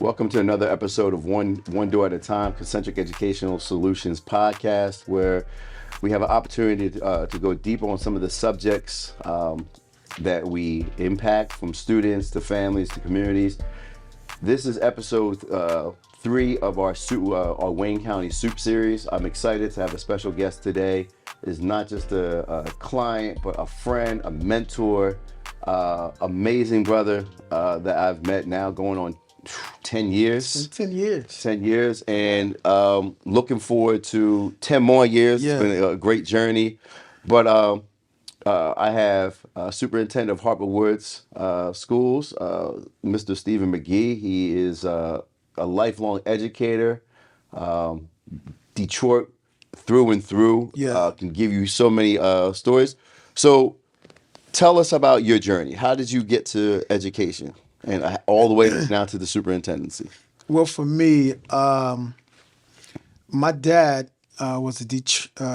Welcome to another episode of One Door at a Time, Concentric Educational Solutions podcast, where we have an opportunity to go deeper on some of the subjects that we impact, from students to families to communities. This is episode 3 of our Wayne County SUP series. I'm excited to have a special guest today. It's not just a client, but a friend, a mentor, amazing brother that I've met now going on 10 years. 10 years. 10 years, and looking forward to 10 more years. Yeah. It's been a great journey. But I have Superintendent of Harper Woods Schools, Mr. Steven McGHEE. He is a lifelong educator, Detroit through and through. Yeah. Can give you so many stories. So tell us about your journey. How did you get to education? And all the way now to the superintendency. Well, for me, my dad was a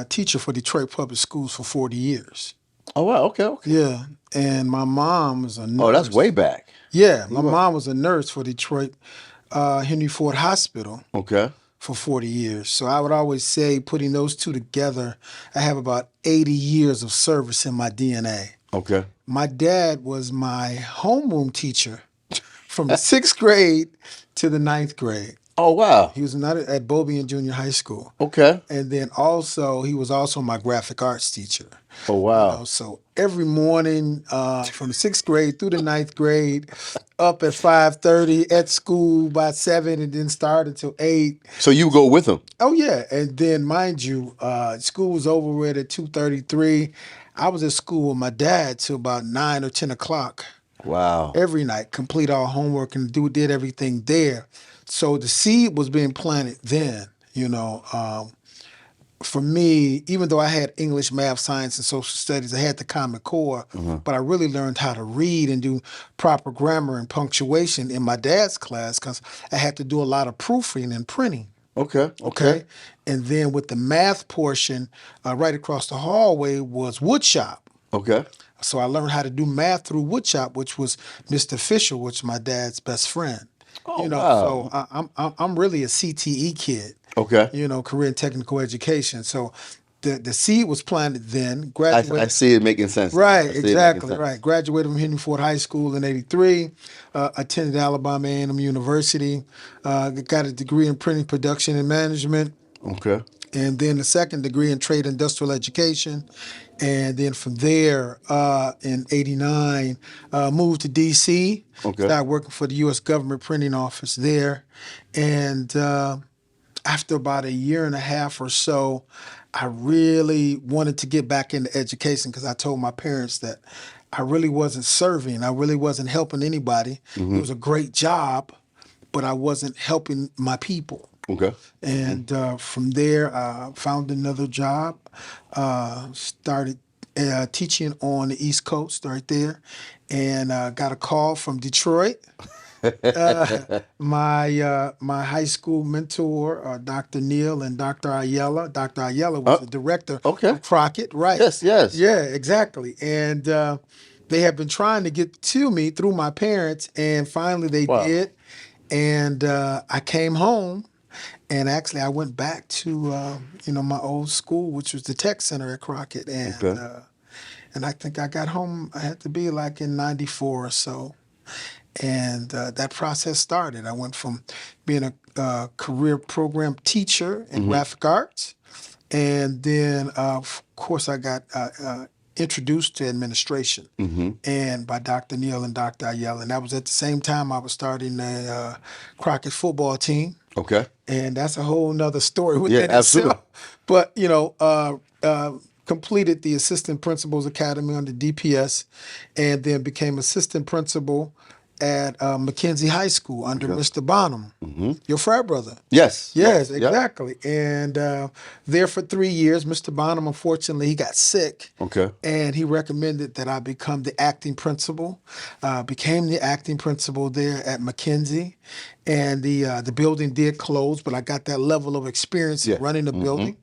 teacher for Detroit Public Schools for 40 years. Oh, wow. Okay. Yeah. And my mom was a nurse. Oh, that's way back. Yeah. My mom was a nurse for Detroit Henry Ford Hospital. Okay. For 40 years. So I would always say, putting those two together, I have about 80 years of service in my DNA. Okay. My dad was my homeroom teacher from the 6th grade to the 9th grade. Oh, wow. He was not at Bobian Junior High School. Okay. And then he was also my graphic arts teacher. Oh, wow. So every morning from the 6th grade through the 9th grade, up at 5:30, at school by 7, and then start until 8. So you go with him? Oh, yeah. And then, mind you, school was over with at 2:33. I was at school with my dad till about 9 or 10 o'clock. Wow. Every night, complete our homework and did everything there. So the seed was being planted then, For me, even though I had English, math, science, and social studies, I had the Common Core, but I really learned how to read and do proper grammar and punctuation in my dad's class because I had to do a lot of proofreading and printing. Okay. And then with the math portion, right across the hallway was woodshop. Okay. So I learned how to do math through woodshop, which was Mr. Fisher, which was my dad's best friend. Oh, wow. So I'm really a CTE kid. Okay. Career and technical education. So the seed was planted then. I see it making sense. Right, exactly. Right. Graduated from Henry Ford High School in '83. Attended Alabama A&M University. Got a degree in printing, production, and management. Okay. And then a second degree in trade industrial education. And then from there, in '89, moved to D.C. Okay. Started working for the U.S. government printing office there. And after about a year and a half or so, I really wanted to get back into education because I told my parents that I really wasn't serving. I really wasn't helping anybody. Mm-hmm. It was a great job, but I wasn't helping my people. Okay. And from there, I found another job, started teaching on the East Coast right there, and got a call from Detroit. My high school mentor, Dr. Neal and Dr. Ayala. Dr. Ayala was the director of Crockett, right? Yes. Yeah, exactly. And they have been trying to get to me through my parents, and finally they did. And I came home. And actually, I went back to my old school, which was the Tech Center at Crockett, and I think I got home. I had to be like in '94 or so, and that process started. I went from being a career program teacher in graphic arts, and then of course I got introduced to administration, and by Dr. Neal and Dr. Ayala, and that was at the same time I was starting a Crockett football team. Okay. And that's a whole nother story within absolutely. itself. But, completed the Assistant Principals Academy under DPS and then became assistant principal at McKenzie High School under Mr. Bonham, your frat brother. Yes. Yes, exactly. And there for 3 years, Mr. Bonham, unfortunately, he got sick. Okay. And he recommended that I become the acting principal. Became the acting principal there at McKenzie. And the building did close, but I got that level of experience in running the building.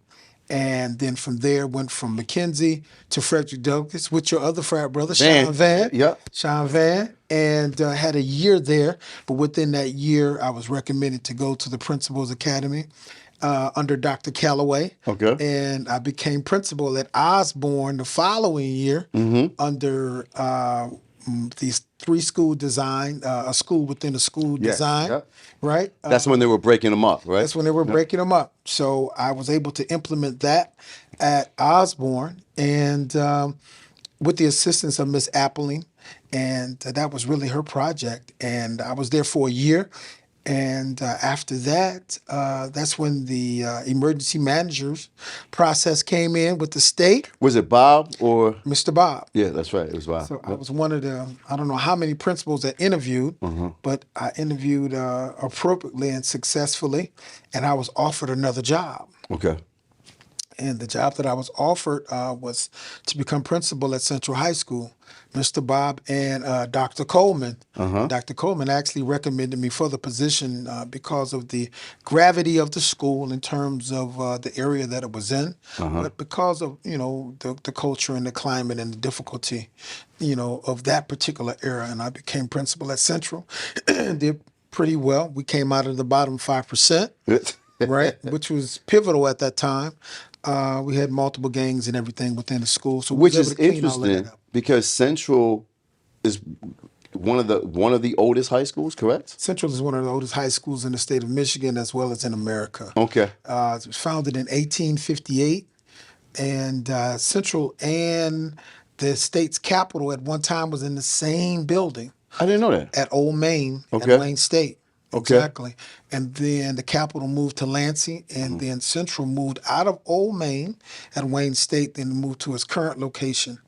And then from there, went from McKenzie to Frederick Douglass with your other frat brother, Van. Sean Van. Yep. Sean Van. And had a year there. But within that year, I was recommended to go to the Principal's Academy under Dr. Calloway. Okay. And I became principal at Osborne the following year under these three school design, a school within a school design. Yep. Right. That's when they were breaking them up, right? That's when they were breaking them up. So I was able to implement that at Osborne and with the assistance of Miss Appling. And that was really her project. And I was there for a year. And after that, that's when the emergency managers process came in with the state. Was it Bob or? Mr. Bob. Yeah, that's right. It was Bob. So I was one of the, I don't know how many principals that interviewed, but I interviewed appropriately and successfully, and I was offered another job. Okay. And the job that I was offered was to become principal at Central High School. Mr. Bob and Dr. Coleman. Dr. Coleman actually recommended me for the position because of the gravity of the school in terms of the area that it was in, but because of, the culture and the climate and the difficulty, of that particular era. And I became principal at Central and did pretty well. We came out of the bottom 5%, right, which was pivotal at that time. We had multiple gangs and everything within the school, so which is interesting because Central is one of the oldest high schools, correct? Central is one of the oldest high schools in the state of Michigan as well as in America. Okay. It was founded in 1858, and Central and the state's capital at one time was in the same building. I didn't know that. At Old Main, Okay. at Wayne State. Okay. Exactly. And then the capital moved to Lansing, and then Central moved out of Old Main at Wayne State, then moved to its current location,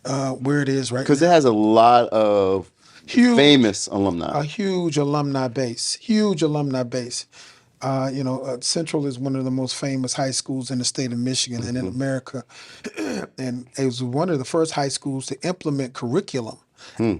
where it is right now. Because it has a lot of famous alumni. A huge alumni base. Central is one of the most famous high schools in the state of Michigan and in America. And it was one of the first high schools to implement curriculum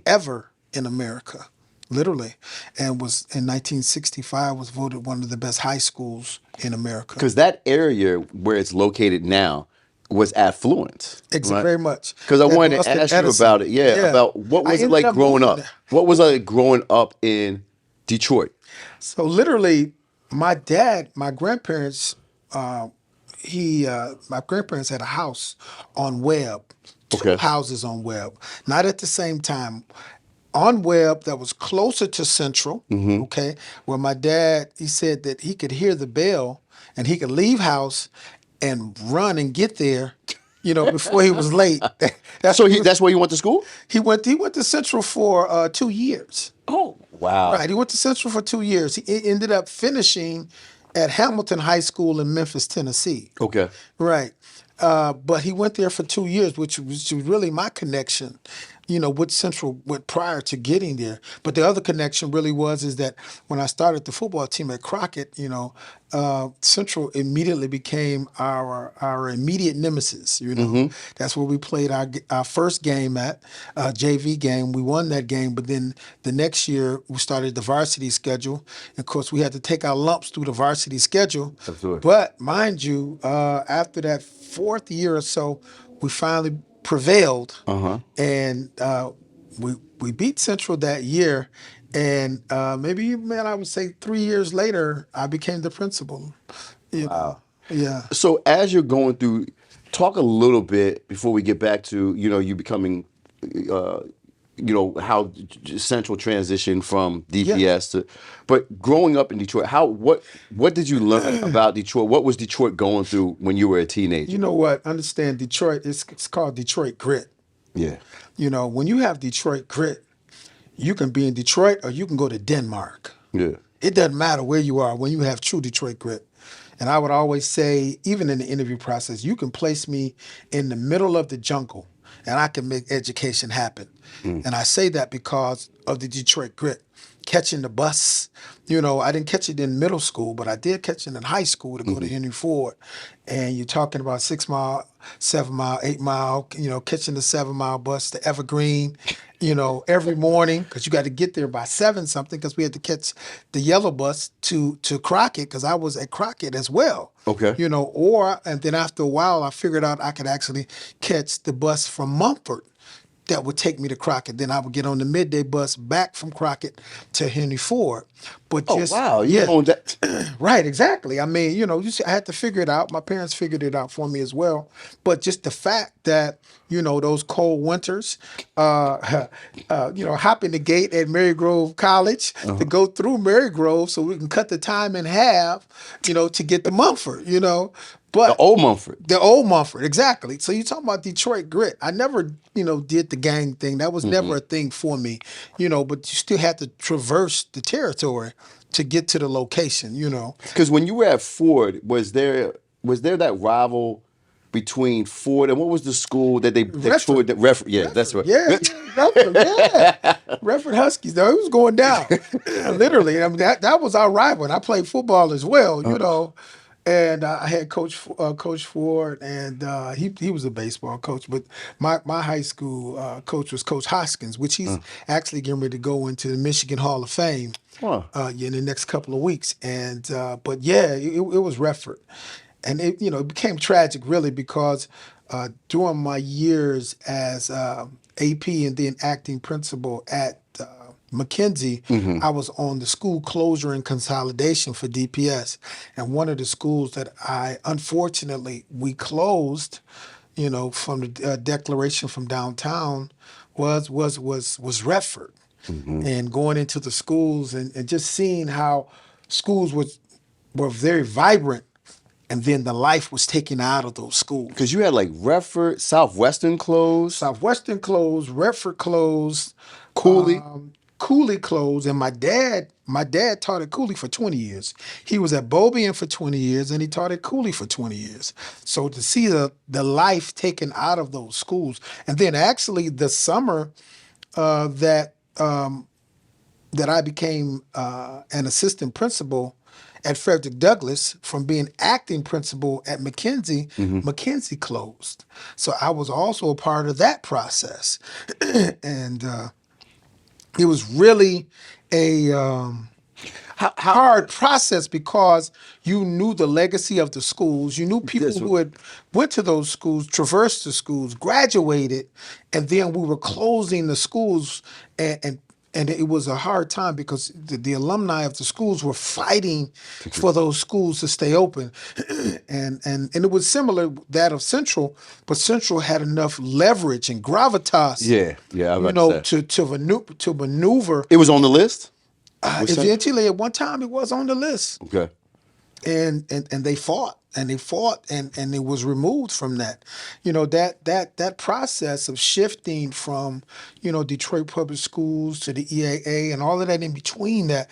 ever in America. Literally, and was in 1965 was voted one of the best high schools in America. Because that area where it's located now was affluent. Exactly, right? Very much. Because I wanted to ask you about it. Yeah, about what was it like growing up? What was it like growing up in Detroit? So literally, my grandparents, my grandparents had a house on Webb, two houses on Webb, not at the same time. On Webb, that was closer to Central, okay, where my dad, he said that he could hear the bell and he could leave house and run and get there, before he was late. That's where you went to school? He went to Central for 2 years. Oh, wow. Right, he went to Central for 2 years. He ended up finishing at Hamilton High School in Memphis, Tennessee. Okay. Right. But he went there for 2 years, which was really my connection, with Central prior to getting there. But the other connection really is that when I started the football team at Crockett, Central immediately became our immediate nemesis. That's where we played our first game at JV game. We won that game, but then the next year we started the varsity schedule. And of course, we had to take our lumps through the varsity schedule. Absolutely. But mind you, after that fourth year or so, we finally prevailed, and we beat Central that year. And I would say 3 years later, I became the principal. Wow. Yeah. So as you're going through, talk a little bit before we get back to, you becoming, how Central transitioned from DPS to, but growing up in Detroit, what did you learn about Detroit? What was Detroit going through when you were a teenager? You know what? Understand Detroit, it's called Detroit grit. Yeah. When you have Detroit grit, you can be in Detroit or you can go to Denmark. Yeah. It doesn't matter where you are when you have true Detroit grit. And I would always say, even in the interview process, you can place me in the middle of the jungle and I can make education happen. And I say that because of the Detroit grit. catching the bus. I didn't catch it in middle school, but I did catch it in high school to go to Henry Ford. And you're talking about 6 mile, 7 mile, 8 mile, catching the 7 mile bus to Evergreen, every morning because you got to get there by 7 something because we had to catch the yellow bus to Crockett because I was at Crockett as well. Okay. And then after a while, I figured out I could actually catch the bus from Mumford that would take me to Crockett. Then I would get on the midday bus back from Crockett to Henry Ford. But Oh, wow. You owned that. right, exactly. I mean, I had to figure it out. My parents figured it out for me as well. But just the fact that, those cold winters, hopping the gate at Marygrove College to go through Marygrove so we can cut the time in half, to get to Mumford, But The old Mumford. the old Mumford, exactly. So you're talking about Detroit grit. I never, did the gang thing. That was never a thing for me, but you still had to traverse the territory to get to the location, Because when you were at Ford, was there that rival between Ford and what was the school that Redford. Yeah, that's right. Yeah, Redford, yeah. Redford Huskies, though, it was going down. Literally. I mean, that was our rival. And I played football as well, And I had Coach Ford, and he was a baseball coach. But my high school coach was Coach Hoskins, which he's actually getting ready to go into the Michigan Hall of Fame Huh. in the next couple of weeks. And but yeah, it was Redford, and it became tragic really because during my years as AP and then acting principal at McKenzie, I was on the school closure and consolidation for DPS. And one of the schools that unfortunately, we closed, from the declaration from downtown was Redford. And going into the schools and just seeing how schools were very vibrant and then the life was taken out of those schools. Because you had like Redford, Southwestern closed, Southwestern closed, Redford closed, Cooley. Cooley closed, and my dad taught at Cooley for 20 years. He was at Beaubien for 20 years, and he taught at Cooley for 20 years. So to see the life taken out of those schools, and then actually the summer that I became an assistant principal at Frederick Douglass from being acting principal at McKenzie, McKenzie closed. So I was also a part of that process. And it was really a hard process because you knew the legacy of the schools. You knew people who had went to those schools, traversed the schools, graduated, and then we were closing the schools and it was a hard time because the alumni of the schools were fighting for those schools to stay open. and it was similar that of Central, but Central had enough leverage and gravitas I was about to say. to maneuver. It was on the list? Eventually, at one time, it was on the list. Okay. And they fought and it was removed from that. That process of shifting from, Detroit Public Schools to the EAA and all of that in between that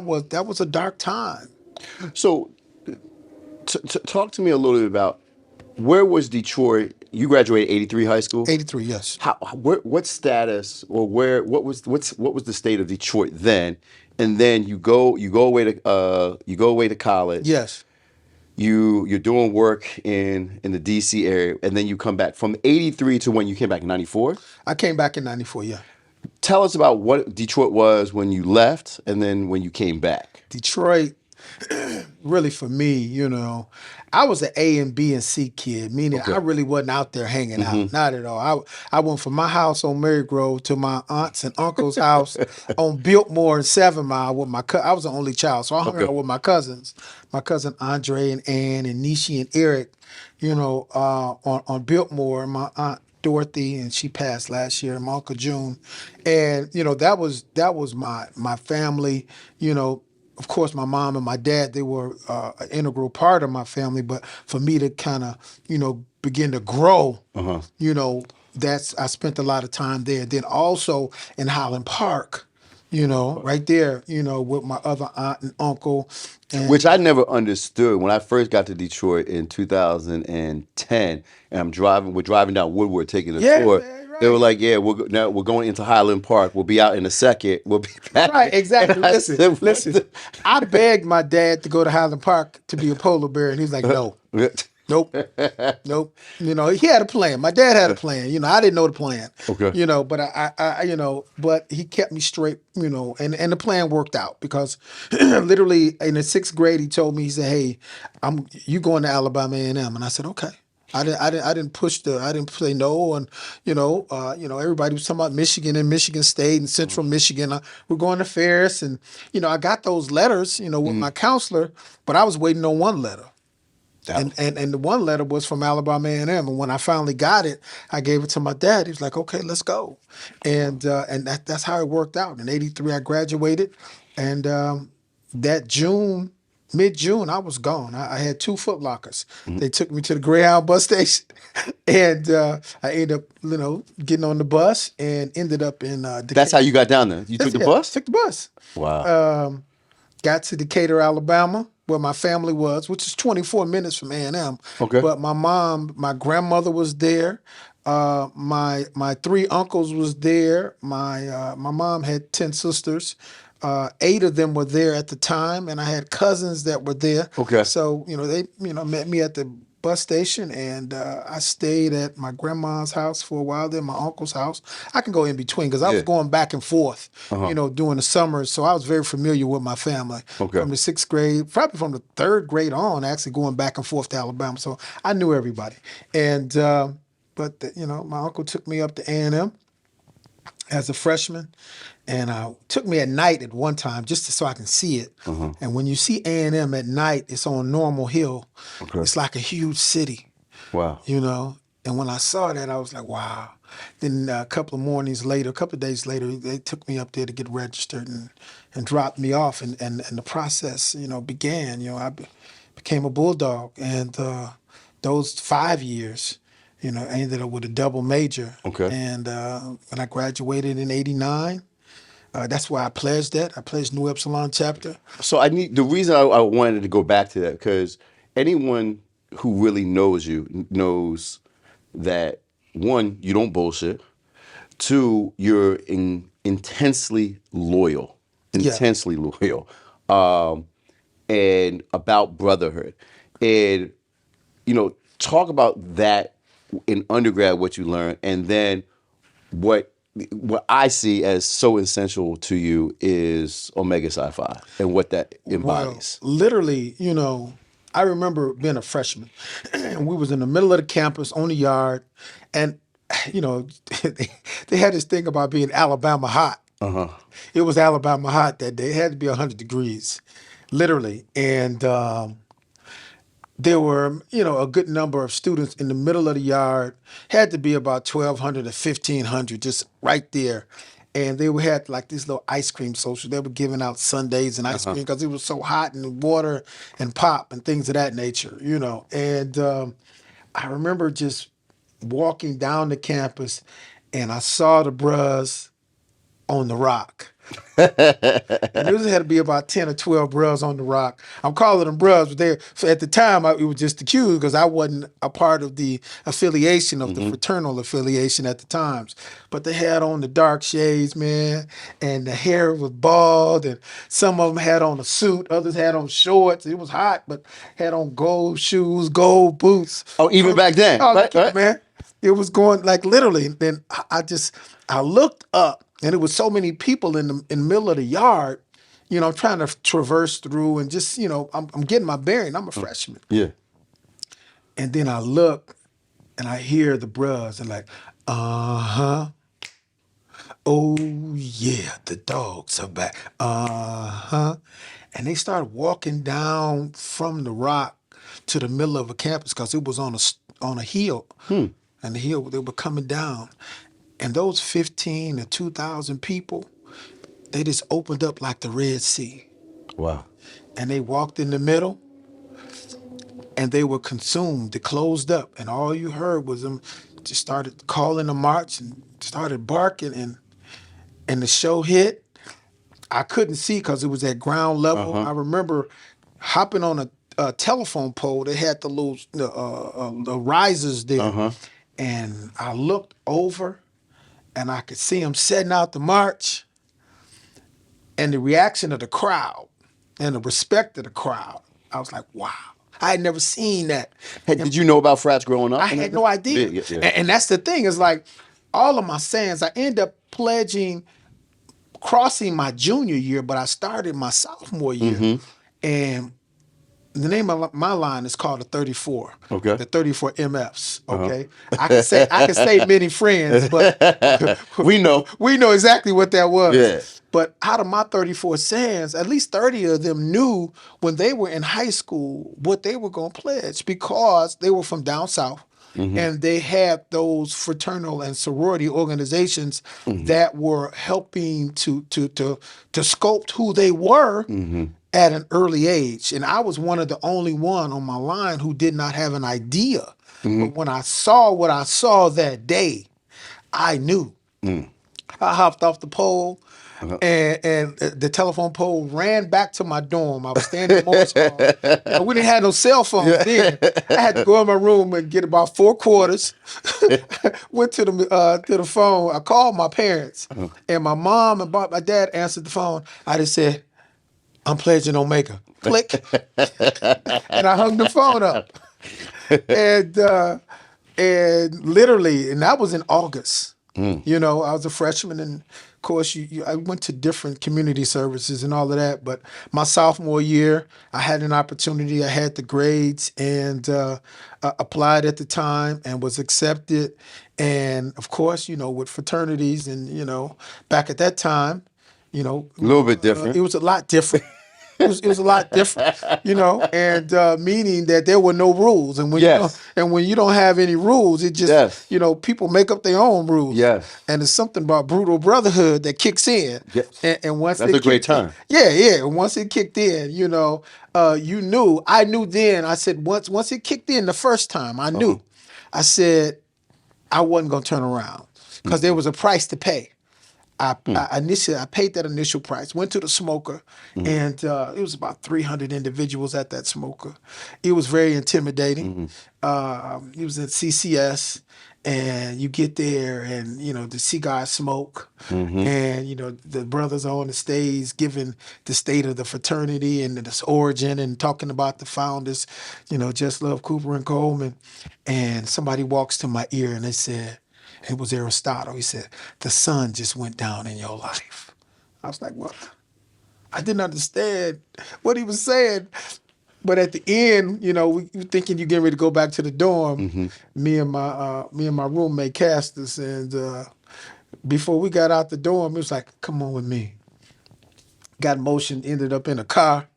was a dark time. So talk to me a little bit about where was Detroit? You graduated 83 high school? 83, yes. What status or what was the state of Detroit then? And then you go away to college. Yes. You're doing work in the DC area, and then you come back from 83 to when you came back in 94? I came back in 94, yeah. Tell us about what Detroit was when you left and then when you came back. Detroit, really for me, I was an A and B and C kid, meaning I really wasn't out there hanging out, not at all. I went from my house on Marygrove to my aunt's and uncle's house on Biltmore and 7 Mile with I was the only child, so I hung out with my cousins, my cousin Andre and Ann and Nishi and Eric, on Biltmore, and my aunt Dorothy, and she passed last year, and my Uncle June. And, that was my family, Of course, my mom and my dad, they were an integral part of my family. But for me to kind of, begin to grow, I spent a lot of time there. Then also in Highland Park, right there, with my other aunt and uncle. Which I never understood when I first got to Detroit in 2010, and we're driving down Woodward taking a tour. They were like, "Yeah, now we're going into Highland Park. We'll be out in a second. We'll be back." Right, exactly. And I Listen, said, "What listen. I begged my dad to go to Highland Park to be a polar bear, and he's like, no, the-" nope, nope. You know, he had a plan. My dad had a plan. You know, I didn't know the plan. Okay. You know, but you know, but he kept me straight. You know, and the plan worked out because literally in the sixth grade, he told me, he said, "Hey, you going to Alabama A&M?" And I said, "Okay." I didn't I didn't say no, and everybody was talking about Michigan and Michigan State and Central Michigan. We're going to Ferris, and I got those letters, with my counselor, but I was waiting on one letter. And the one letter was from Alabama A&M. And when I finally got it, I gave it to my dad. He was like, "Okay, let's go." And that's how it worked out. In '83, I graduated, and that June, mid-June, I was gone. I had 2 Foot Lockers. They took me to the Greyhound bus station, and I ended up, getting on the bus and ended up in Decatur. That's how you got down there. You took the bus? Took the bus. Wow. Got to Decatur, Alabama, where my family was, which is 24 minutes from A&M. Okay. But my grandmother was there. My 3 uncles was there. My mom had 10 sisters. 8 of them were there at the time, and I had cousins that were there. Okay. So they met me at the bus station, and I stayed at my grandma's house for a while, then my uncle's house. I can go in between because I was going back and forth, during the summers. So I was very familiar with my family from the 6th grade, probably from the 3rd grade on, actually going back and forth to Alabama. So I knew everybody. And but my uncle took me up to A&M as a freshman, and took me at night at one time just so I can see it. And when you see A&M at night, it's on Normal Hill. Okay. It's like a huge city. Wow. And when I saw that, I was like, wow. Then a couple of days later, they took me up there to get registered and dropped me off, and the process, began. I became a Bulldog, and those 5 years, I ended up with a double major. Okay. And when I graduated in '89, that's why I pledged that. I pledged Nu Epsilon chapter. So the reason I wanted to go back to that, because anyone who really knows you knows that, 1, you don't bullshit. 2, you're intensely loyal, and about brotherhood. And, talk about that in undergrad, what you learned, and then what I see as so essential to you is Omega Psi Phi and what that embodies. Well, literally, I remember being a freshman, and we was in the middle of the campus on the yard, and they had this thing about being Alabama hot. It was Alabama hot that day. It had to be 100 degrees, literally, and there were, a good number of students in the middle of the yard. Had to be about 1,200 to 1,500, just right there. And they had like these little ice cream socials. They were giving out sundaes and ice cream because it was so hot, and water and pop and things of that nature, And I remember just walking down the campus, and I saw the bros on the rock. And there had to be about 10 or 12 bros on the rock. I'm calling them bros, but so at the time it was just the Q's because I wasn't a part of the affiliation of the fraternal affiliation at the times. But they had on the dark shades, man, and the hair was bald, and some of them had on a suit, others had on shorts. It was hot, but had on gold shoes, gold boots. Oh, even back then, right? Man, it was going like literally. Then I looked up. And it was so many people in the middle of the yard, trying to traverse through and just, I'm getting my bearing. I'm a freshman. Yeah. And then I look and I hear the bros and like, oh yeah, the dogs are back. And they started walking down from the rock to the middle of a campus because it was on a hill. And the hill, they were coming down. And those 15 to 2,000 people, they just opened up like the Red Sea. Wow. And they walked in the middle, and they were consumed. They closed up, and all you heard was them just started calling a march and started barking, and the show hit. I couldn't see because it was at ground level. I remember hopping on a telephone pole. They had the little the risers there, and I looked over. and I could see him setting out the march, and the reaction of the crowd and the respect of the crowd. I was like, wow. I had never seen that. Hey, did you know about frats growing up? I had no idea. And that's the thing, is like all of my sayings, I end up pledging crossing my junior year, but I started my sophomore year. And the name of my line is called the 34. Okay. The 34 MFs. Okay. I can say many friends, but we know exactly what that was. Yeah. But out of my 34 sayings, at least 30 of them knew when they were in high school what they were going to pledge, because they were from down south. And they had those fraternal and sorority organizations that were helping to sculpt who they were at an early age. And I was one of the only one on my line who did not have an idea. But when I saw what I saw that day, I knew. I hopped off the pole. And the telephone pole ran back to my dorm. I was standing in Morris Hall. We didn't have no cell phones then. I had to go in my room and get about 4 quarters. Went to the phone. I called my parents, and my mom and my dad answered the phone. I just said, "I'm pledging Omega." Click, and I hung the phone up. And literally, and that was in August. You know, I was a freshman, and of course, I went to different community services and all of that. But my sophomore year, I had an opportunity. I had the grades and applied at the time and was accepted. And of course, you know, with fraternities and, you know, back at that time, you know, a little bit different. It was a lot different. It was a lot different, you know, and meaning that there were no rules, and when you don't have any rules, it just you know, people make up their own rules. And it's something about brutal brotherhood that kicks in. And once that's a great term. And once it kicked in, you know, I knew then. I said once it kicked in the first time, I knew. I said I wasn't gonna turn around because there was a price to pay. I paid that initial price, went to the smoker, and it was about 300 individuals at that smoker. It was very intimidating. It was at CCS, and you get there and, you know, to see guys smoke, and, you know, the brothers on the stage giving the state of the fraternity and its origin and talking about the founders, you know, Just Love, Cooper and Coleman. And somebody walks to my ear and they said, it was Aristotle. He said, "The sun just went down in your life." I was like, what? I didn't understand what he was saying. But at the end, you know, we were thinking you're getting ready to go back to the dorm. Me and my roommate Castus, and before we got out the dorm, it was like, "Come on with me." Got motion, ended up in a car.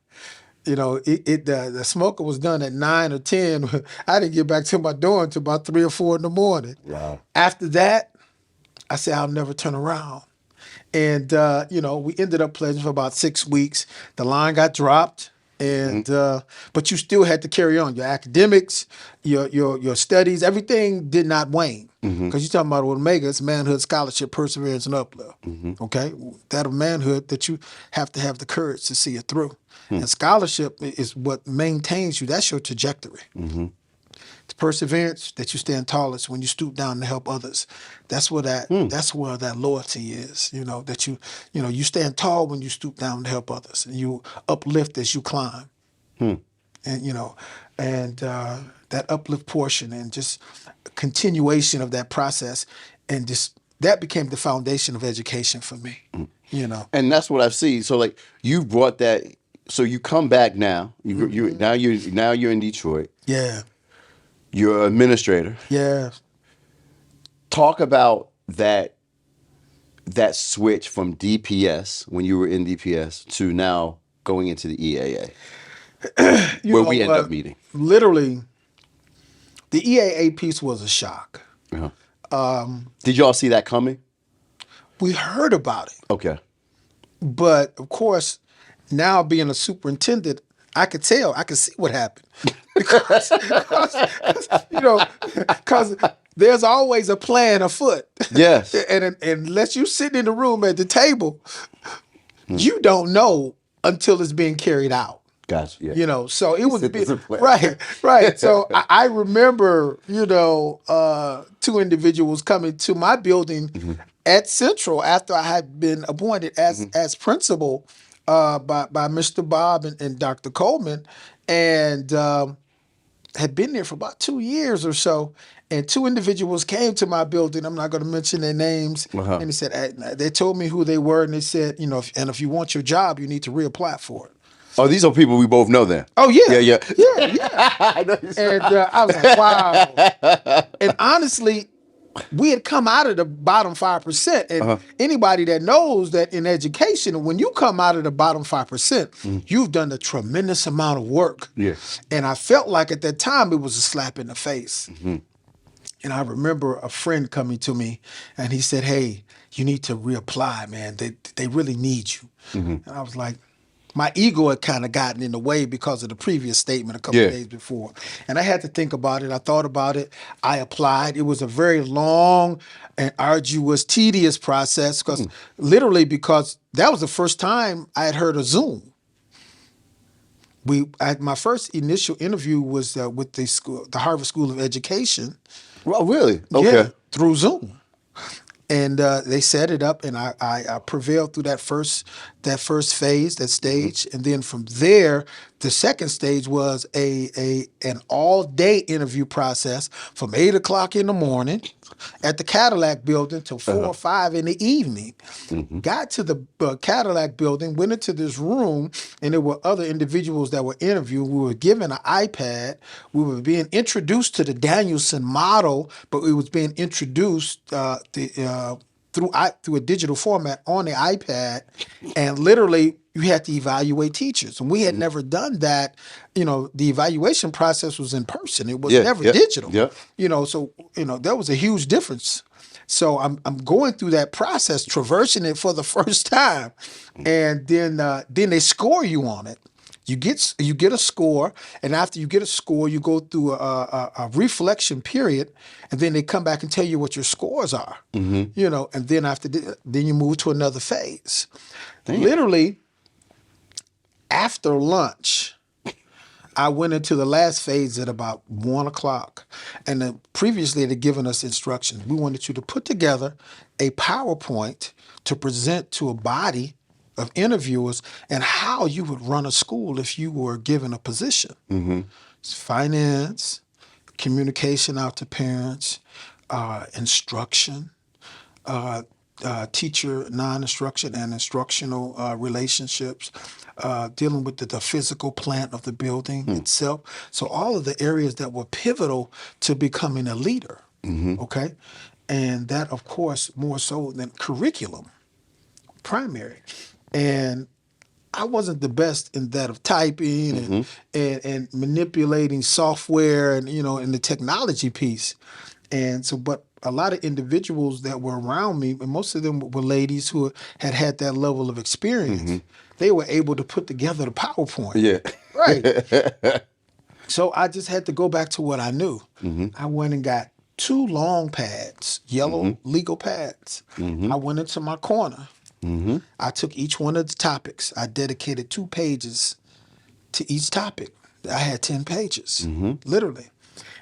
You know, the smoker was done at 9 or 10. I didn't get back to my dorm until about 3 or 4 in the morning. Wow. After that, I said, I'll never turn around. And, you know, we ended up pledging for about 6 weeks. The line got dropped. And but you still had to carry on your academics, your studies. Everything did not wane, because you're talking about Omega. It's manhood, scholarship, perseverance, and uplift. Okay, that of manhood that you have to have the courage to see it through, and scholarship is what maintains you. That's your trajectory. The perseverance that you stand tallest when you stoop down to help others. That's where that's where that loyalty is. You know, that you stand tall when you stoop down to help others, and you uplift as you climb. And you know, and that uplift portion and just continuation of that process, and just that became the foundation of education for me. You know, and that's what I see. So like you brought that. So you come back now. Now you're in Detroit. Yeah. You're an administrator. Yeah. Talk about that switch from DPS, when you were in DPS, to now going into the EAA, where we end up meeting. Literally, the EAA piece was a shock. Did y'all see that coming? We heard about it. Okay. But of course, now being a superintendent, I could see what happened. Because you know, because there's always a plan afoot. Yes. And unless you're sitting in the room at the table, you don't know until it's being carried out. Gotcha. Yeah. You know, so it was big, Citizen plan. right. So I remember, two individuals coming to my building at Central after I had been appointed as principal by Mr. Bob and Dr. Coleman, and had been there for about 2 years or so. And two individuals came to my building. I'm not going to mention their names. Uh-huh. And they told me who they were, and they said, if you want your job, you need to reapply for it. Oh, these are people we both know then. Oh, yeah. Yeah. Yeah. I know And I was like, wow. And honestly, we had come out of the bottom 5%. And anybody that knows that in education, when you come out of the bottom 5%, you've done a tremendous amount of work. Yeah. And I felt like at that time it was a slap in the face. And I remember a friend coming to me and he said, hey, you need to reapply, man. They really need you. And I was like, my ego had kind of gotten in the way because of the previous statement a couple of days before. And I had to think about it. I thought about it. I applied. It was a very long and arduous, tedious process because because that was the first time I had heard of Zoom. My first initial interview was with the Harvard School of Education. Oh, really? Okay. Yeah, through Zoom. And they set it up, and I prevailed through that first phase, that stage, and then from there, the second stage was an all-day interview process from 8 o'clock in the morning at the Cadillac Building till 4 or 5 in the evening. Got to the Cadillac Building, went into this room, and there were other individuals that were interviewed. We were given an iPad. We were being introduced to the Danielson model, but it was being introduced through a digital format on the iPad, and literally you had to evaluate teachers. And we had never done that. The evaluation process was in person. It was never digital. Yeah. So there was a huge difference. So I'm going through that process, traversing it for the first time, and then they score you on it. You get a score, and after you get a score, you go through a reflection period, and then they come back and tell you what your scores are. And then then you move to another phase. Damn. Literally, after lunch, I went into the last phase at about 1 o'clock, and previously they'd given us instructions. We wanted you to put together a PowerPoint to present to a body of interviewers and how you would run a school if you were given a position. It's finance, communication out to parents, instruction, teacher non-instruction and instructional relationships, dealing with the physical plant of the building itself. So all of the areas that were pivotal to becoming a leader, okay? And that, of course, more so than curriculum, primary. And I wasn't the best in that of typing and manipulating software and, in the technology piece. And so, but a lot of individuals that were around me, and most of them were ladies who had that level of experience, they were able to put together the PowerPoint. Yeah. Right. So I just had to go back to what I knew. I went and got 2 long pads, yellow legal pads. I went into my corner. I took each one of the topics. I dedicated 2 pages to each topic. I had 10 pages, literally.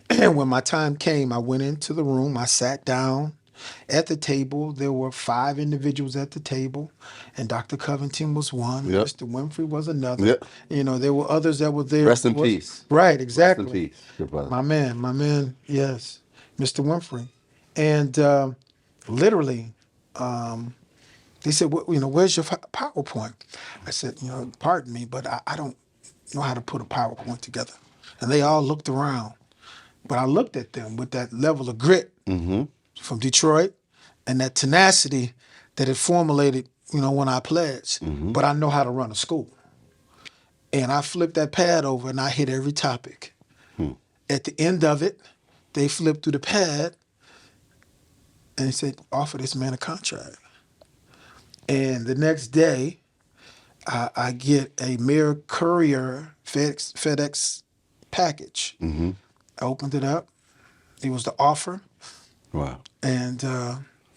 And when my time came, I went into the room. I sat down at the table. There were 5 individuals at the table, and Dr. Covington was one. Yep. Mr. Winfrey was another. Yep. There were others that were there. Rest in peace. Right, exactly. Rest in peace. Good brother. My man, yes, Mr. Winfrey. And literally, they said, where's your PowerPoint? I said, pardon me, but I don't know how to put a PowerPoint together. And they all looked around. But I looked at them with that level of grit from Detroit and that tenacity that had formulated, when I pledged. But I know how to run a school. And I flipped that pad over and I hit every topic. At the end of it, they flipped through the pad and they said, offer this man a contract. And the next day, I get a Mail Courier FedEx package. I opened it up. It was the offer. Wow. And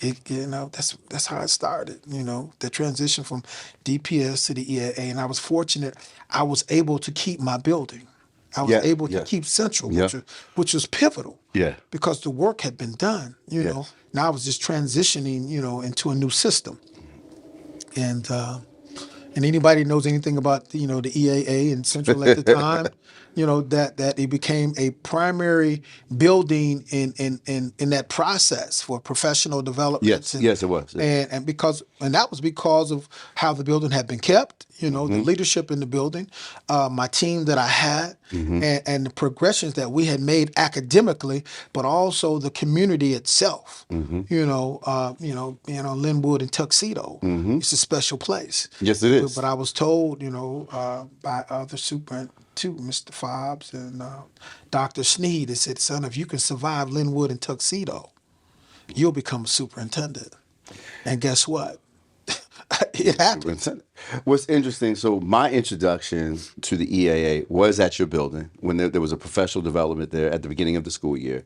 That's how it started. The transition from DPS to the EAA, and I was fortunate. I was able to keep my building. I was Yeah. able to Yeah. keep Central, Yeah. which was pivotal. Yeah. Because the work had been done. Yes. Now I was just transitioning, into a new system, and anybody knows anything about the EAA and Central at the time, that it became a primary building in that process for professional developments Yes. Yes, it was. Yeah. and that was because of how the building had been kept, the leadership in the building, my team that I had, and the progressions that we had made academically, but also the community itself. Being on Linwood and Tuxedo, it's a special place. Yes, it is. But I was told, by other superintendent too, Mr. Fobbs and Dr. Sneed, they said, son, if you can survive Linwood and Tuxedo, you'll become a superintendent. And guess what? It happened. What's interesting, so my introduction to the EAA was at your building when there was a professional development there at the beginning of the school year.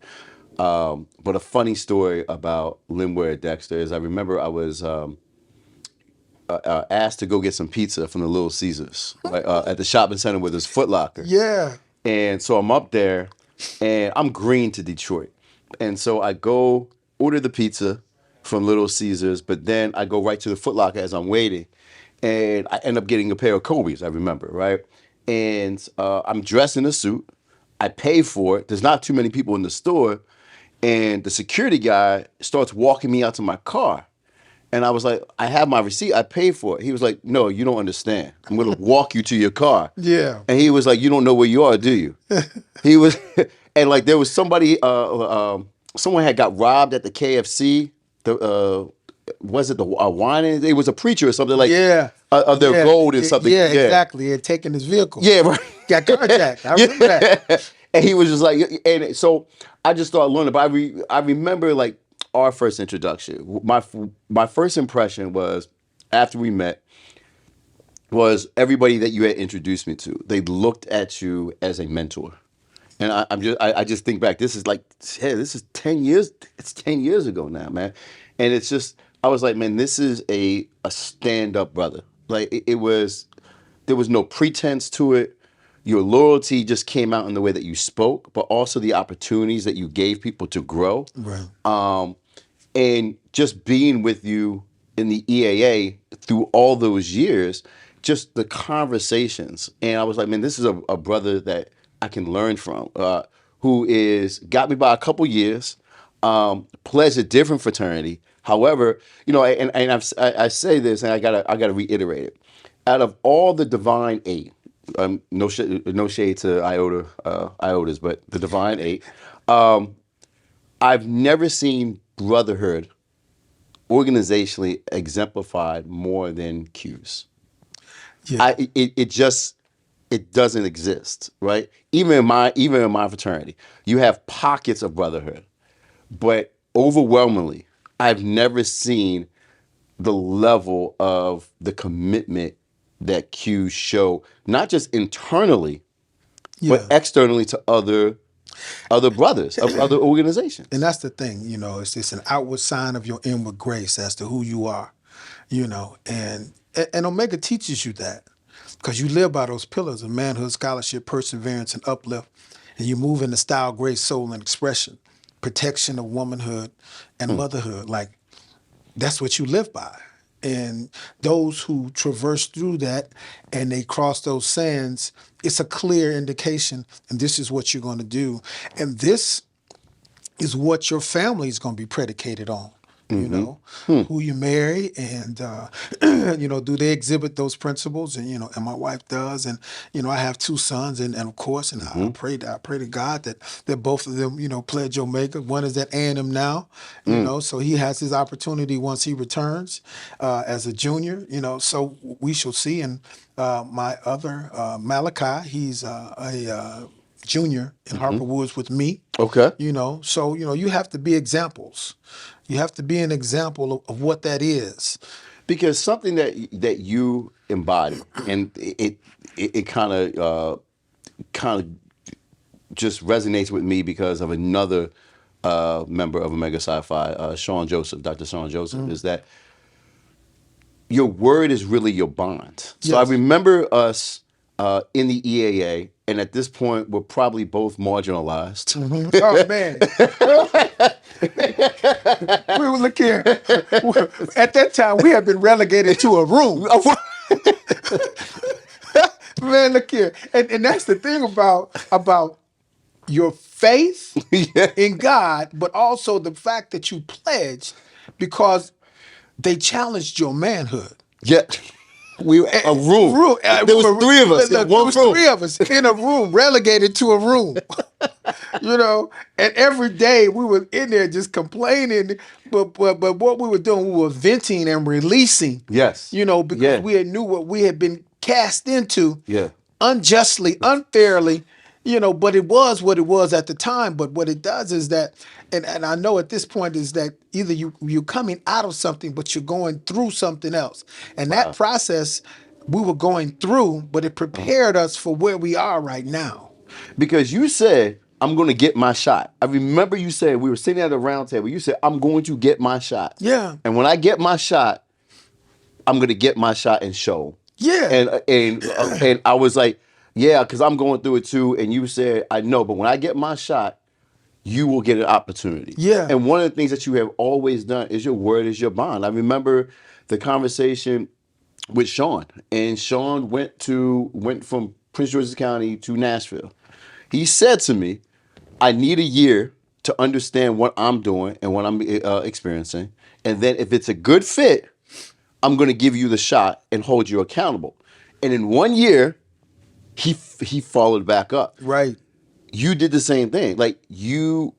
But a funny story about Linwood Dexter is I remember I was asked to go get some pizza from the Little Caesars at the shopping center where there's Foot Locker. Yeah. And so I'm up there, and I'm green to Detroit. And so I go order the pizza from Little Caesars, but then I go right to the Foot Locker as I'm waiting. And I end up getting a pair of Kobe's, I remember, right? And I'm dressed in a suit. I pay for it. There's not too many people in the store. And the security guy starts walking me out to my car. And I was like, I have my receipt. I paid for it. He was like, no, you don't understand. I'm going to walk you to your car. Yeah. And he was like, you don't know where you are, do you? He was, and like there was somebody, someone had got robbed at the KFC. Was it the wine? It was a preacher or something like of their gold and something. Yeah, exactly. He had taken his vehicle. Yeah, right. Got carjacked. I remember that. And he was just like, and so I just started learning. But I remember like our first introduction. My first impression was after we met was everybody that you had introduced me to. They looked at you as a mentor. And I just think back. This is like, hey, this is 10 years. It's 10 years ago now, man. And it's just, I was like, man, this is a stand-up brother. Like there was no pretense to it. Your loyalty just came out in the way that you spoke, but also the opportunities that you gave people to grow. Right. And just being with you in the EAA through all those years, just the conversations. And I was like, man, this is a brother that I can learn from, who got me by a couple years, pledged a different fraternity. However, and I say this, and I gotta reiterate it. Out of all the Divine Eight, no shade to iotas, but the Divine Eight, I've never seen brotherhood organizationally exemplified more than Q's. Yeah. It doesn't exist, right? Even in my fraternity, you have pockets of brotherhood, but overwhelmingly, I've never seen the level of the commitment that Q's show, not just internally, but externally to other brothers of other organizations. And that's the thing, it's an outward sign of your inward grace as to who you are, and Omega teaches you that because you live by those pillars of manhood, scholarship, perseverance, and uplift, and you move in the style, grace, soul, and expression, protection of womanhood and motherhood. Like that's what you live by. And those who traverse through that and they cross those sands, it's a clear indication, and this is what you're going to do. And this is what your family is going to be predicated on. Who you marry and, do they exhibit those principles? And, and my wife does. And, I have two sons and of course, and I pray to God that both of them, pledge Omega. One is at A&M now, so he has his opportunity once he returns as a junior, so we shall see. And my other, Malachi, he's a junior in Harper Woods with me. Okay. So, you have to be examples. You have to be an example of what that is. Because something that you embody, and it kind of just resonates with me because of another member of Omega Sci-Fi, Sean Joseph, Dr. Sean Joseph, is that your word is really your bond. So I Yes. remember us in the EAA, and at this point, we're probably both marginalized. Oh man. We were look here. At that time, we had been relegated to a room. Man, look here. And that's the thing about your faith in God, but also the fact that you pledged because they challenged your manhood. Yeah. We were a room. There was three of us in Look, one there was room. three of us in a room, relegated to a room. You know, and every day we were in there just complaining, but what we were doing, we were venting and releasing. Yes. You know, because we had knew what we had been cast into unjustly, unfairly, you know, but it was what it was at the time. But what it does is that, and I know at this point is that either you're coming out of something, but you're going through something else. And that process we were going through, but it prepared us for where we are right now. Because you said, I'm going to get my shot. I remember you said, we were sitting at a round table, you said, I'm going to get my shot. Yeah. And when I get my shot, I'm going to get my shot and show. Yeah. And I was like, yeah, because I'm going through it too. And you said, I know, but when I get my shot, you will get an opportunity. Yeah. And one of the things that you have always done is your word is your bond. I remember the conversation with Sean, and Sean went from Prince George's County to Nashville. He said to me, I need a year to understand what I'm doing and what I'm experiencing. And then if it's a good fit, I'm going to give you the shot and hold you accountable. And in 1 year, he followed back up. Right. You did the same thing. Like you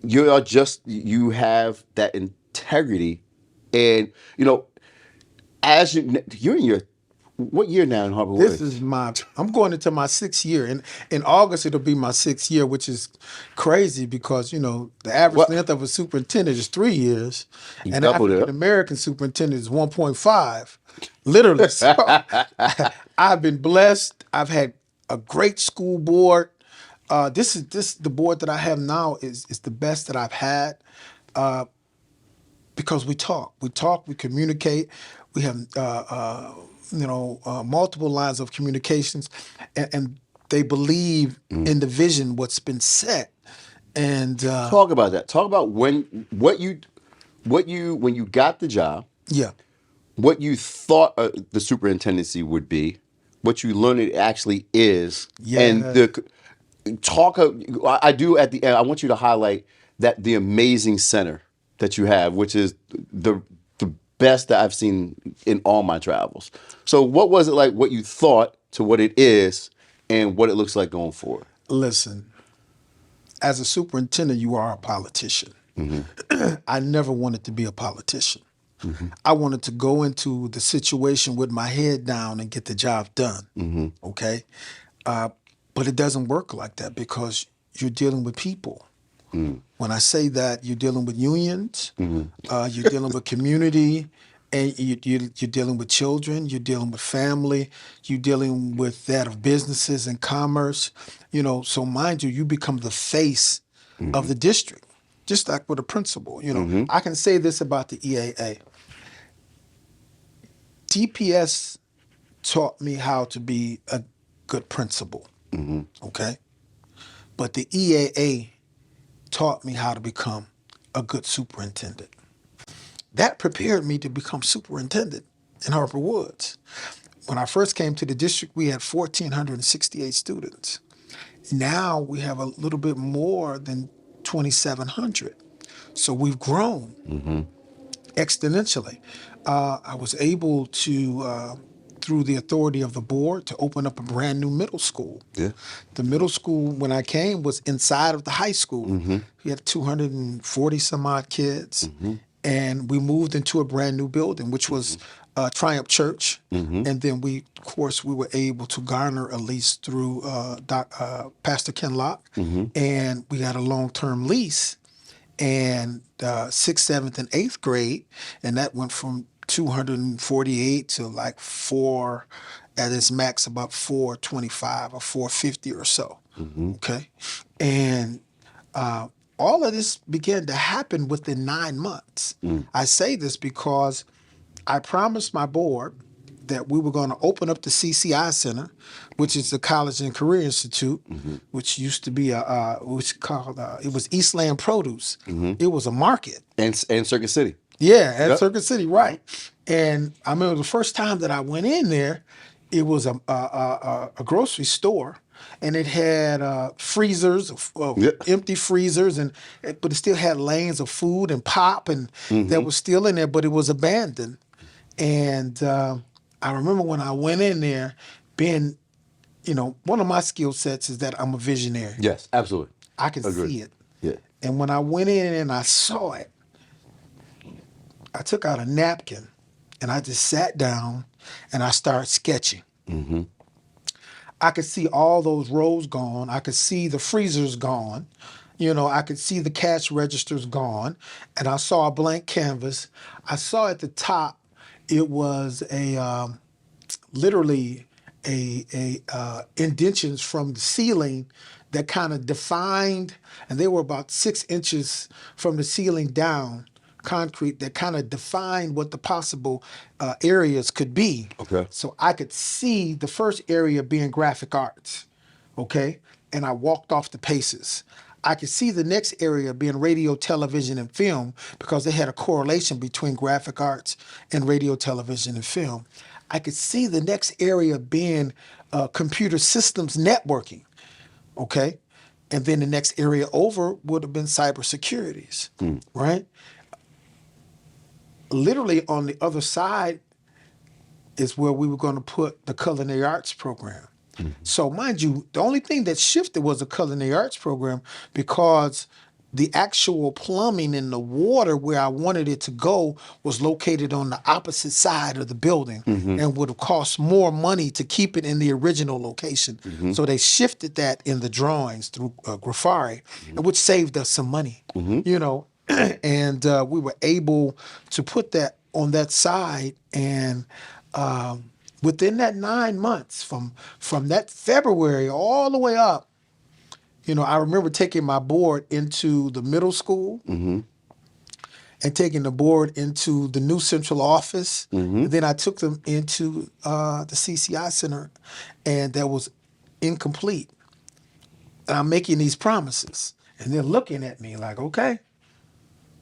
have that integrity, and as you're in your what year now in Harper Woods? This is I'm going into my 6th year. And in August, it'll be my 6th year, which is crazy because, the average length of a superintendent is 3 years. And the African American superintendent is 1.5, literally. So I've been blessed. I've had a great school board. The board that I have now is the best that I've had because we talk, we communicate, we have multiple lines of communications, and they believe in the vision, what's been set. And talk about that. Talk about when you got the job. Yeah. What you thought the superintendency would be, what you learned it actually is, and I do at the end. I want you to highlight that the amazing center that you have, which is the best that I've seen in all my travels. So what was it like, what you thought to what it is and what it looks like going forward? Listen, as a superintendent, you are a politician. Mm-hmm. I never wanted to be a politician. Mm-hmm. I wanted to go into the situation with my head down and get the job done. Mm-hmm. Okay? But it doesn't work like that because you're dealing with people. Mm. When I say that, you're dealing with unions, you're dealing with community, and you're dealing with children, you're dealing with family, you're dealing with that of businesses and commerce. So mind you become the face of the district, just like with a principal. I can say this about the EAA. DPS taught me how to be a good principal, okay? But the EAA taught me how to become a good superintendent. That prepared me to become superintendent in Harper Woods. When I first came to the district, we had 1,468 students. Now we have a little bit more than 2,700. So we've grown exponentially. I was able to, through the authority of the board, to open up a brand new middle school. Yeah. The middle school, when I came, was inside of the high school. We had 240 some odd kids. And we moved into a brand new building, which was Triumph Church. And then we were able to garner a lease through Pastor Ken Locke. And we got a long-term lease. And 6th, 7th, and 8th grade, and that went from 248 to like 4, at its max about 425 or 450 or so. Okay, and all of this began to happen within 9 months. I say this because I promised my board that we were going to open up the CCI Center, which is the College and Career Institute, which used to be it was Eastland Produce. It was a market. And Circuit City. Yeah, at Circuit City, right. And I remember the first time that I went in there, it was a grocery store, and it had freezers, empty freezers, but it still had lanes of food and pop, and that was still in there, but it was abandoned. And I remember when I went in there, being, one of my skill sets is that I'm a visionary. Yes, absolutely. I can see it. Yeah. And when I went in and I saw it, I took out a napkin and I just sat down and I started sketching. I could see all those rows gone. I could see the freezers gone. I could see the cash registers gone. And I saw a blank canvas. I saw at the top, it was literally indentions from the ceiling that kind of defined, and they were about 6 inches from the ceiling down, concrete, that kind of defined what the possible areas could be. Okay. So I could see the first area being graphic arts, okay? And I walked off the paces. I could see the next area being radio, television, and film, because they had a correlation between graphic arts and radio, television, and film. I could see the next area being computer systems networking, okay? And then the next area over would have been cybersecurities, right? Literally on the other side is where we were going to put the culinary arts program. So mind you, the only thing that shifted was the culinary arts program, because the actual plumbing and the water where I wanted it to go was located on the opposite side of the building and would have cost more money to keep it in the original location. So they shifted that in the drawings through Grafari, which saved us some money, and we were able to put that on that side. And within that 9 months, from that February all the way up, I remember taking my board into the middle school and taking the board into the new central office. And then I took them into the CCI Center, and that was incomplete. And I'm making these promises, and they're looking at me like, okay,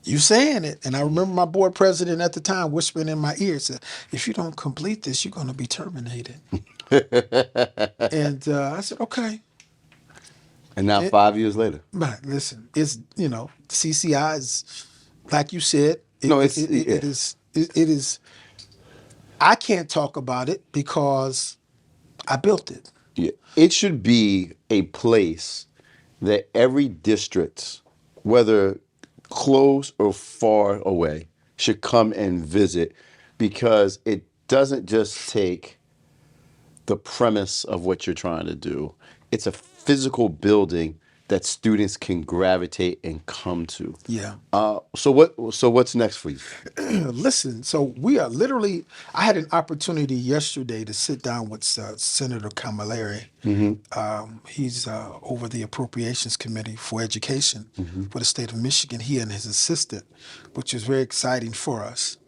you saying it. And I remember my board president at the time whispering in my ear, said, if you don't complete this, you're going to be terminated. And I said, okay. And now 5 years later. But listen, it's, CCI is, like you said, it is, I can't talk about it because I built it. Yeah. It should be a place that every district, whether close or far away, should come and visit, because it doesn't just take the premise of what you're trying to do. It's a physical building that students can gravitate and come to. Yeah. So what's next for you? Listen, so we are literally, I had an opportunity yesterday to sit down with Senator Camilleri. He's over the Appropriations Committee for Education for the state of Michigan, he and his assistant, which is very exciting for us.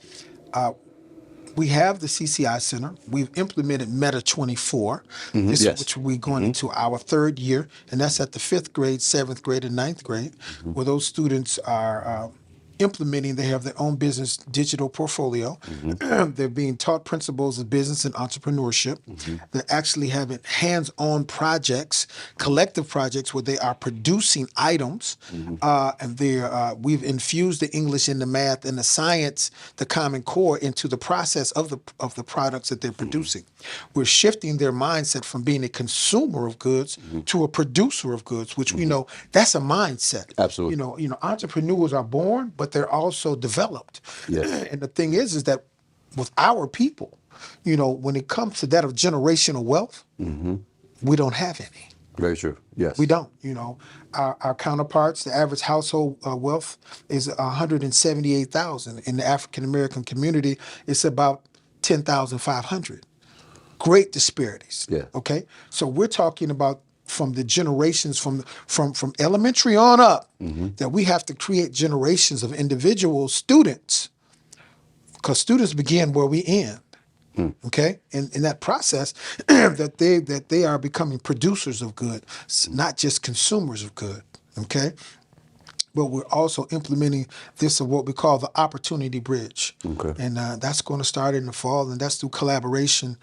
We have the CCI Center. We've implemented Meta 24, which we're going into our third year, and that's at the 5th grade, 7th grade, and 9th grade, where those students are implementing. They have their own business digital portfolio. They're being taught principles of business and entrepreneurship. They're actually having hands-on projects, collective projects, where they are producing items, and we've infused the English and the math and the science, the Common Core, into the process of the products that they're producing. We're shifting their mindset from being a consumer of goods to a producer of goods, which we know that's a mindset. Absolutely. Entrepreneurs are born, but they're also developed. Yes. And the thing is that with our people, when it comes to that of generational wealth, we don't have any. Very true. Yes. We don't. Our counterparts, the average household wealth is 178,000. In the African American community, it's about 10,500. Great disparities. Yeah. Okay. So we're talking about from the generations from elementary on up, that we have to create generations of individual students, because students begin where we end. Okay, and in that process, that they are becoming producers of good, not just consumers of good. Okay, but we're also implementing this of what we call the opportunity bridge. Okay. And that's going to start in the fall, and that's through collaboration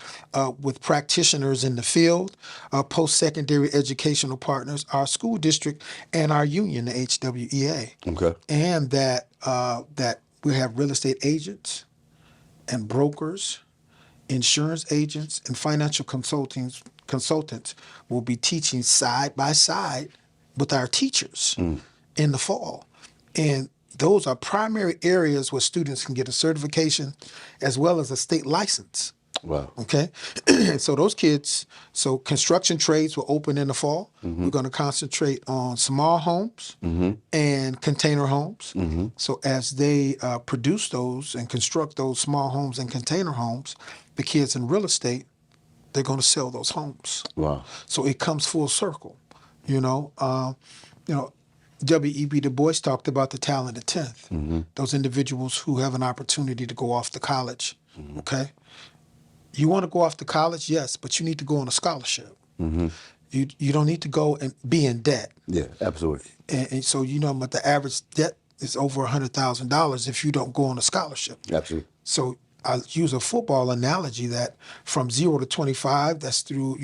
with practitioners in the field, post-secondary educational partners, our school district, and our union, the HWEA. Okay. And that we have real estate agents and brokers, insurance agents, and financial consultants will be teaching side by side with our teachers in the fall. And those are primary areas where students can get a certification as well as a state license. Wow. Okay. So those kids, so construction trades will open in the fall. We're going to concentrate on small homes and container homes. So as they produce those and construct those small homes and container homes, the kids in real estate, they're going to sell those homes. Wow. So it comes full circle. W.E.B. Du Bois talked about the talented 10th, those individuals who have an opportunity to go off to college. Okay. You want to go off to college? Yes, but you need to go on a scholarship. You don't need to go and be in debt. Yeah, absolutely. And so but the average debt is over $100,000 if you don't go on a scholarship. Absolutely. So I use a football analogy that from 0 to 25, that's through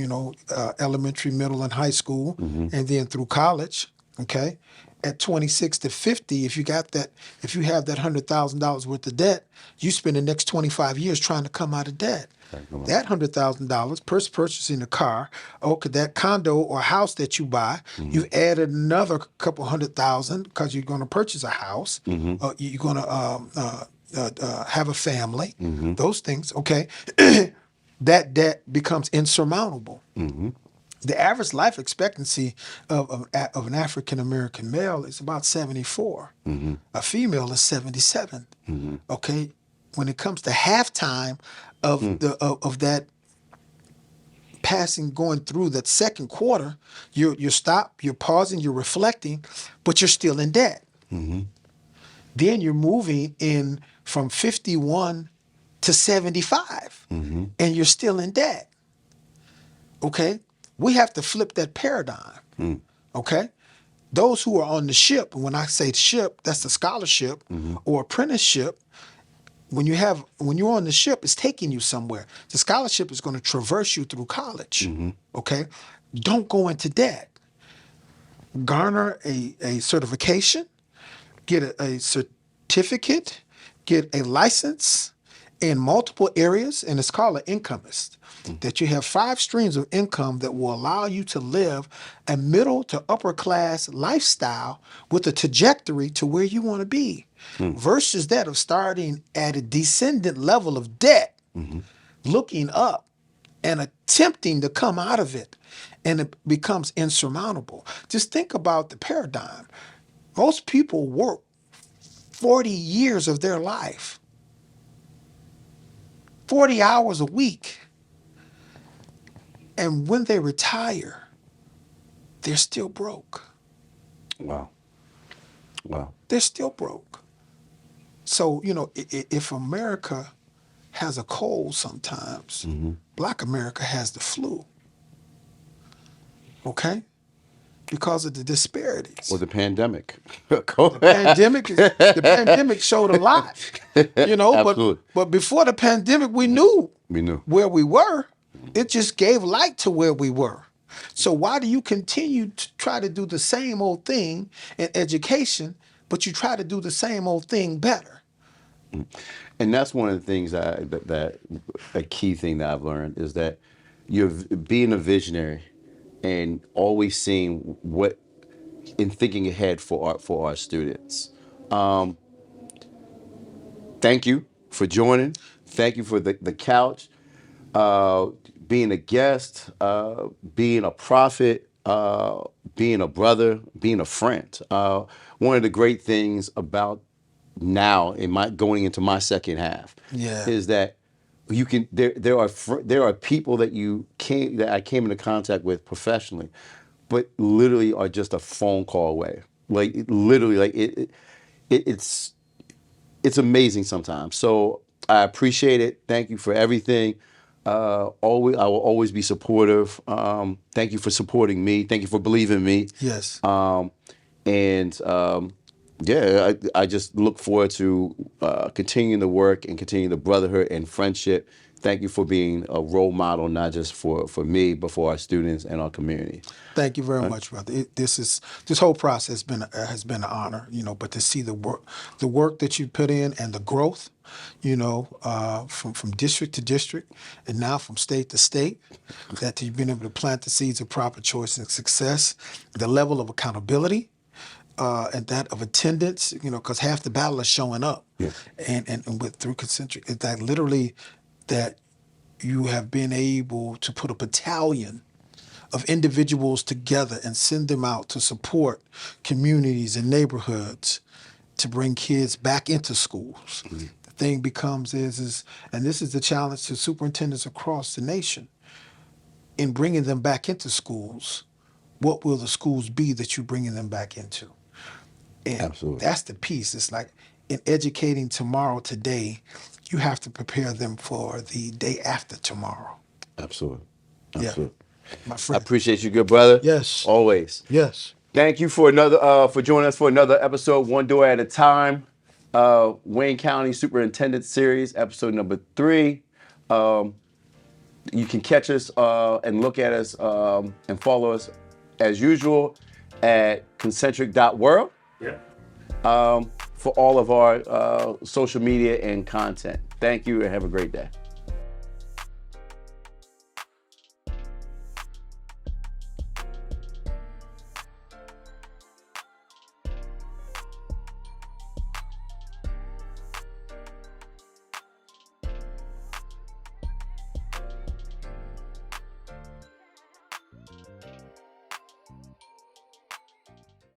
elementary, middle, and high school, and then through college. Okay. At 26 to 50, if you have that $100,000 worth of debt, you spend the next 25 years trying to come out of debt. That $100,000, purchasing a car, that condo or house that you buy, you added another couple $100,000 because you're going to purchase a house, you're going to have a family, those things. Okay, that debt becomes insurmountable. The average life expectancy of an African American male is about 74. A female is 77. Okay, when it comes to halftime of that passing, going through that second quarter, you stop, you're pausing, you're reflecting, but you're still in debt. Then you're moving in from 51 to 75, and you're still in debt. Okay. We have to flip that paradigm, okay? Those who are on the ship, and when I say ship, that's the scholarship or apprenticeship. When you're on the ship, it's taking you somewhere. The scholarship is going to traverse you through college, okay? Don't go into debt. Garner a certification, get a certificate, get a license in multiple areas, and it's called an incomist. That you have 5 streams of income that will allow you to live a middle to upper class lifestyle with a trajectory to where you want to be, versus that of starting at a descendant level of debt, looking up and attempting to come out of it, and it becomes insurmountable. Just think about the paradigm. Most people work 40 years of their life, 40 hours a week. And when they retire, they're still broke. Wow. They're still broke. So, if America has a cold sometimes, Black America has the flu. Okay? Because of the disparities. Or the pandemic. The pandemic showed a lot. Absolutely. But before the pandemic, we knew where we were. It just gave light to where we were. So why do you continue to try to do the same old thing in education, but you try to do the same old thing better? And that's one of the things that a key thing that I've learned is that you're being a visionary and always seeing what in thinking ahead for our students. Thank you for joining. Thank you for the couch. Being a guest, being a prophet, being a brother, being a friend. One of the great things about now going into my second half is that you can there are people that I came into contact with professionally but literally are just a phone call away. Like literally, like it's amazing sometimes. So I appreciate it. Thank you for everything. Always, I will always be supportive. Thank you for supporting me. Thank you for believing in me. Yes. Yeah, I just look forward to continuing the work and continuing the brotherhood and friendship. Thank you for being a role model, not just for me, but for our students and our community. Thank you very much, brother. This whole process has been an honor, But to see the work that you put in and the growth, from district to district, and now from state to state, that you've been able to plant the seeds of proper choice and success, the level of accountability, and that of attendance, because half the battle is showing up, and through Concentric, is that literally that you have been able to put a battalion of individuals together and send them out to support communities and neighborhoods to bring kids back into schools. Mm-hmm. The thing becomes and this is the challenge to superintendents across the nation, in bringing them back into schools, what will the schools be that you're bringing them back into? And absolutely. That's the piece. It's like in educating tomorrow, today, you have to prepare them for the day after tomorrow. Absolutely. Yeah. My friend. I appreciate you, good brother. Yes. Always. Yes. Thank you for joining us for another episode, One Door at a Time, Wayne County Superintendent Series, episode number 3. You can catch us and look at us and follow us as usual at concentric.world. Yeah. For all of our social media and content. Thank you and have a great day.